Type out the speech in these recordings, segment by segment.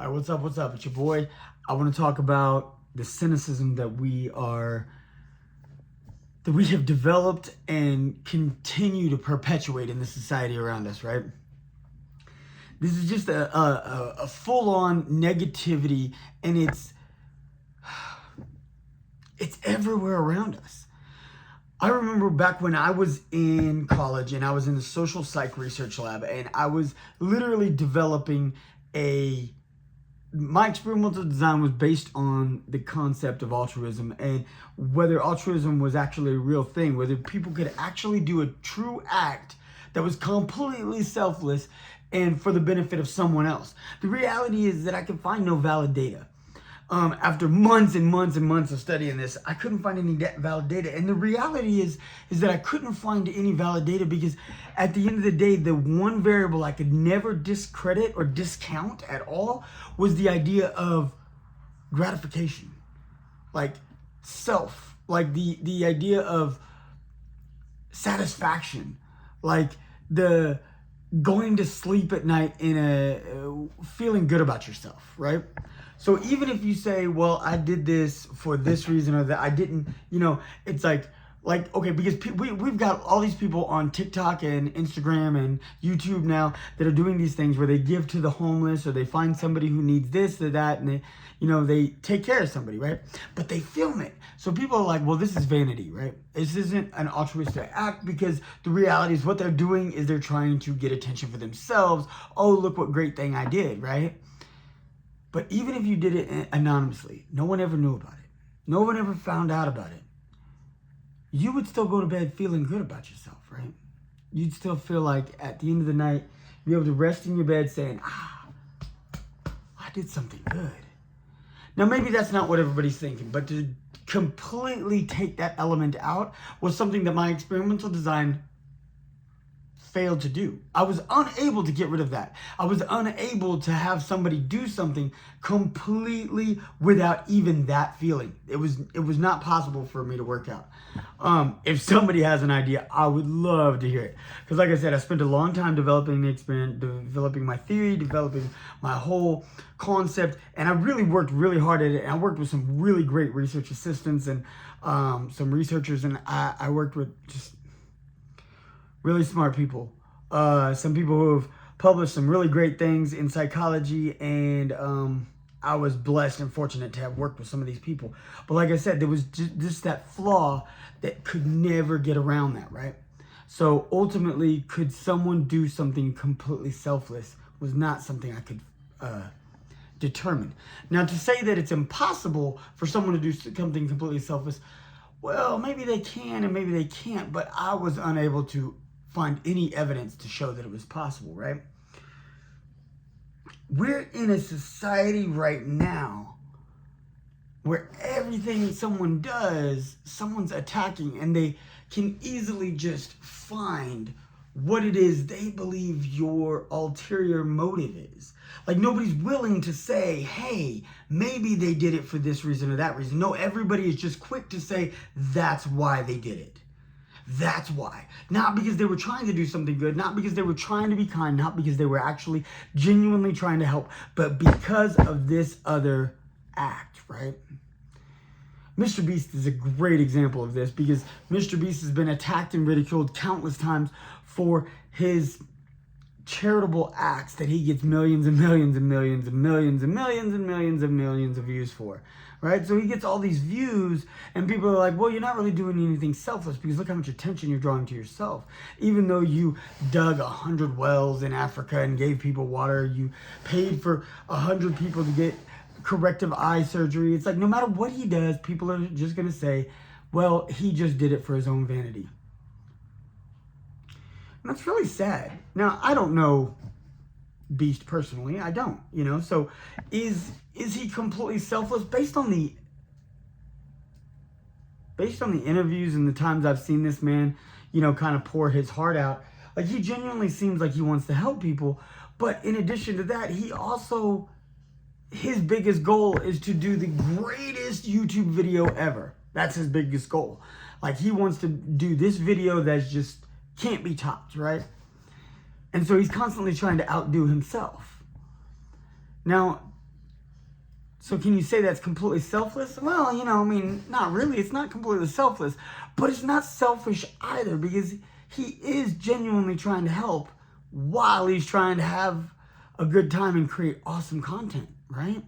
All right, what's up? What's up? It's your boy. I want to talk about the cynicism that we have developed and continue to perpetuate in the society around us, right? This is just a full-on negativity, and it's everywhere around us. I remember back when I was in college and I was in the social psych research lab, and I was literally developing my experimental design was based on the concept of altruism, and whether altruism was actually a real thing, whether people could actually do a true act that was completely selfless and for the benefit of someone else. The reality is that I could find no valid data. After months and months and months of studying this, I couldn't find any valid data. And the reality is that I couldn't find any valid data because at the end of the day, the one variable I could never discredit or discount at all was the idea of gratification, like self, like the idea of satisfaction, like the going to sleep at night in a feeling good about yourself, right? So even if you say, well, I did this for this reason or that, I didn't, it's like, okay, because we've got all these people on TikTok and Instagram and YouTube now that are doing these things where they give to the homeless or they find somebody who needs this or that, and they take care of somebody, right? But they film it. So people are like, well, this is vanity, right? This isn't an altruistic act, because the reality is what they're doing is they're trying to get attention for themselves. Oh, look what great thing I did, right? But even if you did it anonymously, no one ever knew about it. No one ever found out about it. You would still go to bed feeling good about yourself, right? You'd still feel like at the end of the night, be able to rest in your bed saying, I did something good. Now, maybe that's not what everybody's thinking, but to completely take that element out was something that my experimental design failed to do. I was unable to get rid of that. I was unable to have somebody do something completely without even that feeling. It was not possible for me to work out. If somebody has an idea, I would love to hear it. Because like I said, I spent a long time developing the experience, developing my theory, developing my whole concept, and I really worked really hard at it. And I worked with some really great research assistants and some researchers, and I worked with just really smart people. Some people who have published some really great things in psychology, and I was blessed and fortunate to have worked with some of these people. But like I said, there was just that flaw that could never get around that, right? So ultimately, could someone do something completely selfless was not something I could determine. Now, to say that it's impossible for someone to do something completely selfless, well, maybe they can and maybe they can't, but I was unable to find any evidence to show that it was possible, right? We're in a society right now where everything someone does, someone's attacking, and they can easily just find what it is they believe your ulterior motive is. Like, nobody's willing to say, hey, maybe they did it for this reason or that reason. No, everybody is just quick to say that's why they did it. That's why. Not because they were trying to do something good, not because they were trying to be kind, not because they were actually genuinely trying to help, but because of this other act, right? Mr. Beast is a great example of this, because Mr. Beast has been attacked and ridiculed countless times for his charitable acts that he gets millions and millions and millions and millions and millions and millions and millions of views for, right? So he gets all these views, and people are like, well, you're not really doing anything selfless, because look how much attention you're drawing to yourself. Even though you dug 100 wells in Africa and gave people water, you paid for 100 people to get corrective eye surgery. It's like, no matter what he does, people are just going to say, well, he just did it for his own vanity. And that's really sad. Now, I don't know Beast personally. I don't, So is he completely selfless? Based on the interviews and the times I've seen this man, kind of pour his heart out, like, he genuinely seems like he wants to help people. But in addition to that, his biggest goal is to do the greatest YouTube video ever. That's his biggest goal. Like, he wants to do this video that's just can't be topped, right? And so he's constantly trying to outdo himself. Now, So can you say that's completely selfless? Well, I mean, not really. It's not completely selfless, but it's not selfish either, because he is genuinely trying to help while he's trying to have a good time and create awesome content, right?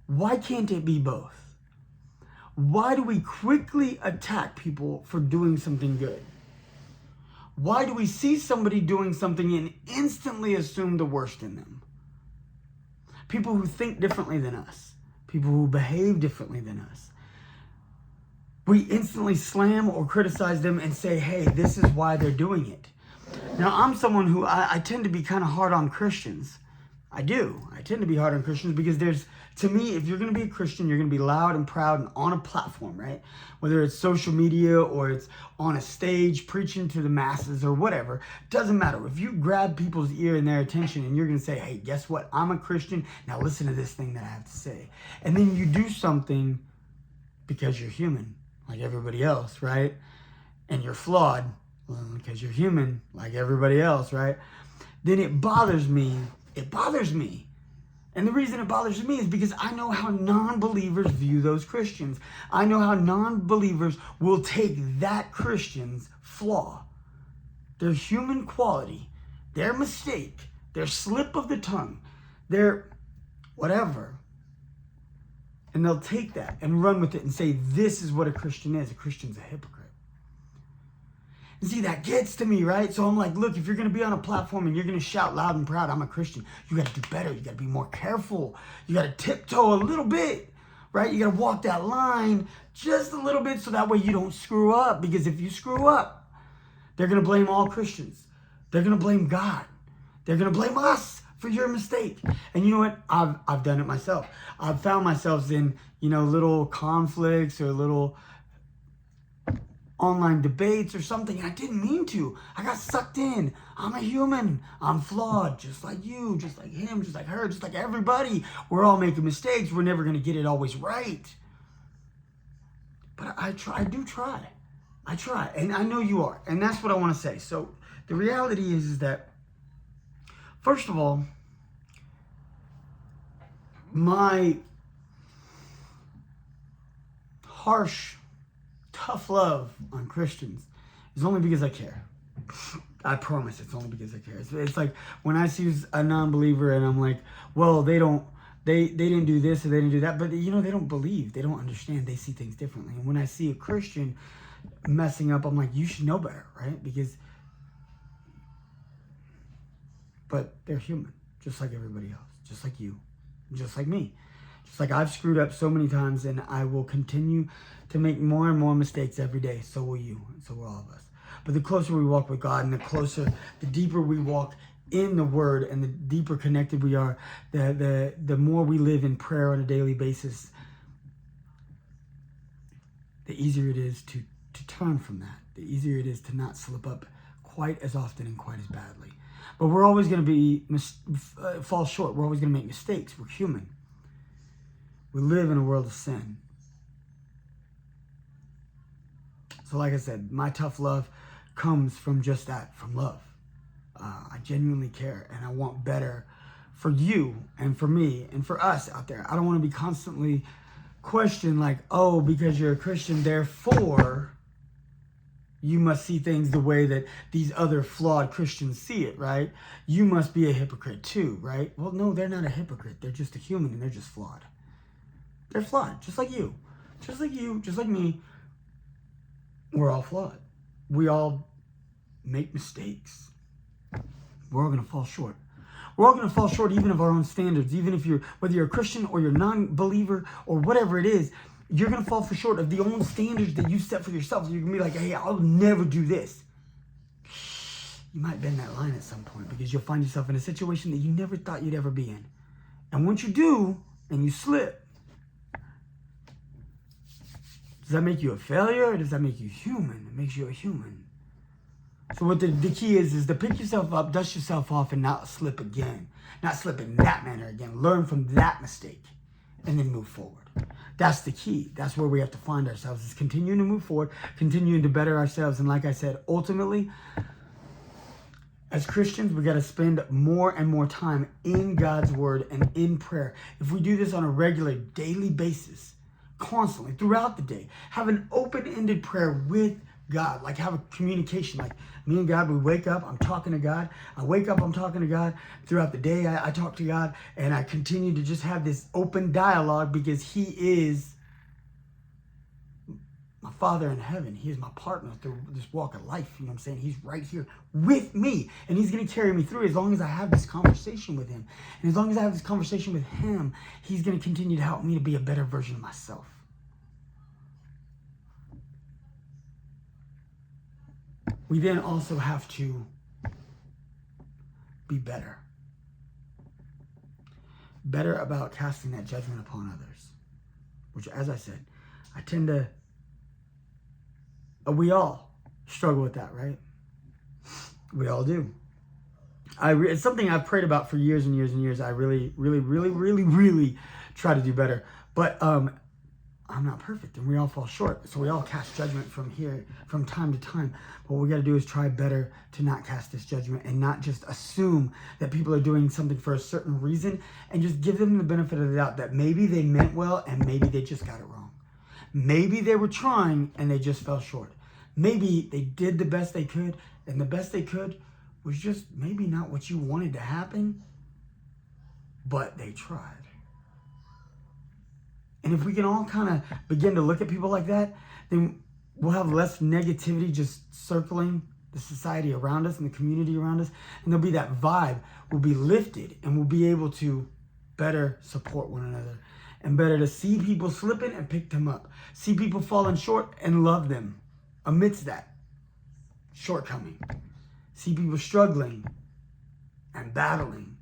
Why can't it be both? Why do we quickly attack people for doing something good? Why do we see somebody doing something and instantly assume the worst in them? People who think differently than us, people who behave differently than us, we instantly slam or criticize them and say, hey, this is why they're doing it. Now, I'm someone who I tend to be kind of hard on Christians. I do. I tend to be hard on Christians because to me, if you're going to be a Christian, you're going to be loud and proud and on a platform, right? Whether it's social media or it's on a stage preaching to the masses or whatever, doesn't matter. If you grab people's ear and their attention and you're going to say, hey, guess what? I'm a Christian. Now listen to this thing that I have to say. And then you do something because you're human, like everybody else, right? And you're flawed because you're human, like everybody else, right? Then it bothers me. It bothers me. And the reason it bothers me is because I know how non-believers view those Christians. I know how non-believers will take that Christian's flaw, their human quality, their mistake, their slip of the tongue, their whatever, and they'll take that and run with it and say, this is what a Christian is. A Christian's a hypocrite. And see, that gets to me, right? So I'm like, look, if you're going to be on a platform and you're going to shout loud and proud, I'm a Christian, you got to do better. You got to be more careful. You got to tiptoe a little bit, right? You got to walk that line just a little bit so that way you don't screw up. Because if you screw up, they're going to blame all Christians. They're going to blame God. They're going to blame us for your mistake. And you know what? I've done it myself. I've found myself in, little conflicts or little online debates or something. I didn't mean to. I got sucked in. I'm a human. I'm flawed, just like you, just like him, just like her, just like everybody. We're all making mistakes. We're never going to get it always right. But I do try. I try. And I know you are. And that's what I want to say. So the reality is that, first of all, my harsh, tough love on Christians is only because I care. I promise it's only because I care. It's like when I see a non-believer and I'm like, well, they didn't do this or they didn't do that, but they don't believe, they don't understand, they see things differently. And when I see a Christian messing up, I'm like, you should know better, right? But they're human, just like everybody else, just like you, just like me. Just like I've screwed up so many times, and I will continue to make more and more mistakes every day. So will you, and so will all of us. But the closer we walk with God, and the deeper we walk in the Word, and the deeper connected we are, the more we live in prayer on a daily basis, the easier it is to turn from that. The easier it is to not slip up quite as often and quite as badly. But we're always going to fall short. We're always going to make mistakes. We're human. We live in a world of sin. So like I said, my tough love comes from just that, from love. I genuinely care, and I want better for you and for me and for us out there. I don't want to be constantly questioned like, oh, because you're a Christian, therefore you must see things the way that these other flawed Christians see it, right? You must be a hypocrite too, right? Well, no, they're not a hypocrite. They're just a human, and they're just flawed. They're flawed, just like you. Just like you, just like me. We're all flawed. We all make mistakes. We're all going to fall short. We're all going to fall short even of our own standards. Even if whether you're a Christian or you're a non-believer or whatever it is, you're going to fall short of the own standards that you set for yourself. You're going to be like, hey, I'll never do this. You might bend that line at some point because you'll find yourself in a situation that you never thought you'd ever be in. And once you do, and you slip, does that make you a failure, or does that make you human? It makes you a human. So what the key is to pick yourself up, dust yourself off, and not slip again. Not slip in that manner again. Learn from that mistake, and then move forward. That's the key. That's where we have to find ourselves, is continuing to move forward, continuing to better ourselves. And like I said, ultimately, As Christians, we got to spend more and more time in God's word and in prayer. If we do this on a regular, daily basis, constantly, throughout the day, have an open-ended prayer with God, like have a communication, like me and God, we wake up, I'm talking to God. I wake up, I'm talking to God. Throughout the day, I talk to God, and I continue to just have this open dialogue because He is my Father in heaven. He is my partner through this walk of life. You know what I'm saying? He's right here with me, and He's going to carry me through as long as I have this conversation with Him. And as long as I have this conversation with Him, He's going to continue to help me to be a better version of myself. We then also have to be better. Better about casting that judgment upon others. Which, as I said, I tend to... we all struggle with that, right? We all do. It's something I've prayed about for years and years and years. I really try to do better. But I'm not perfect, and we all fall short. So we all cast judgment from time to time. But what we got to do is try better to not cast this judgment and not just assume that people are doing something for a certain reason, and just give them the benefit of the doubt that maybe they meant well and maybe they just got it wrong. Maybe they were trying and they just fell short. Maybe they did the best they could, and the best they could was just maybe not what you wanted to happen, but they tried. And if we can all kind of begin to look at people like that, then we'll have less negativity just circling the society around us and the community around us. And there'll be that vibe will be lifted, and we'll be able to better support one another, and better to see people slipping and pick them up. See people falling short and love them amidst that shortcoming. See people struggling and battling,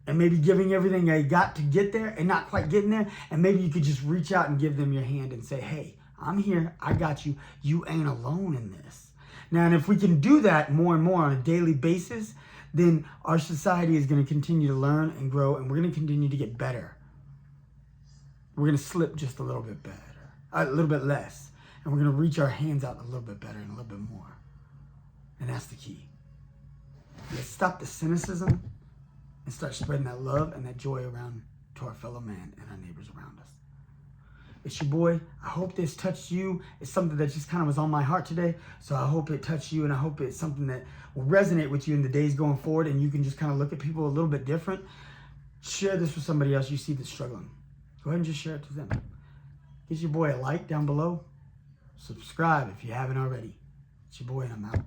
and maybe giving everything they got to get there and not quite getting there. And maybe you could just reach out and give them your hand and say, hey, I'm here. I got you. You ain't alone in this. Now, and if we can do that more and more on a daily basis, then our society is going to continue to learn and grow, and we're going to continue to get better. We're going to slip just a little bit better, a little bit less. And we're going to reach our hands out a little bit better and a little bit more. And that's the key. Let's stop the cynicism and start spreading that love and that joy around to our fellow man and our neighbors around us. It's your boy. I hope this touched you. It's something that just kind of was on my heart today. So I hope it touched you, and I hope it's something that will resonate with you in the days going forward, and you can just kind of look at people a little bit different. Share this with somebody else you see that's struggling. Go ahead and just share it to them. Give your boy a like down below. Subscribe if you haven't already. It's your boy, and I'm out.